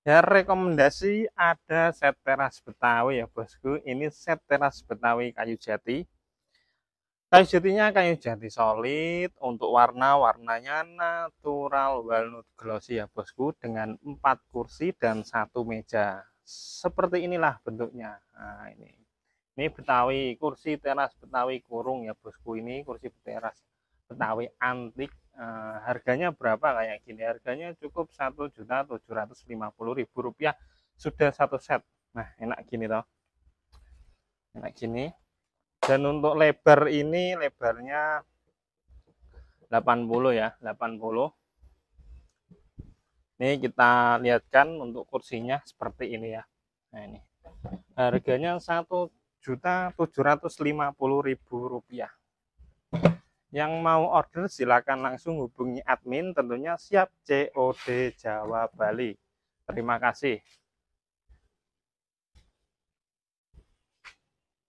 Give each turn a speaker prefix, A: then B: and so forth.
A: Ya, rekomendasi ada set teras Betawi ya bosku. Ini set teras Betawi kayu jati. Kayu jatinya kayu jati solid. Untuk warnanya natural walnut glossy ya bosku. Dengan 4 kursi dan 1 meja. Seperti inilah bentuknya. Nah, ini Betawi, kursi teras Betawi kurung ya bosku. Ini kursi teras Betawi antik. Harganya berapa kayak gini? Harganya cukup Rp1.750.000 sudah satu set. Nah, enak gini toh. Enak gini. Dan untuk lebar ini lebarnya 80 ya, 80. Ini kita lihatkan untuk kursinya seperti ini ya. Nah, ini. Harganya Rp1.750.000. Yang mau order silakan langsung hubungi admin, tentunya siap COD Jawa Bali. Terima kasih.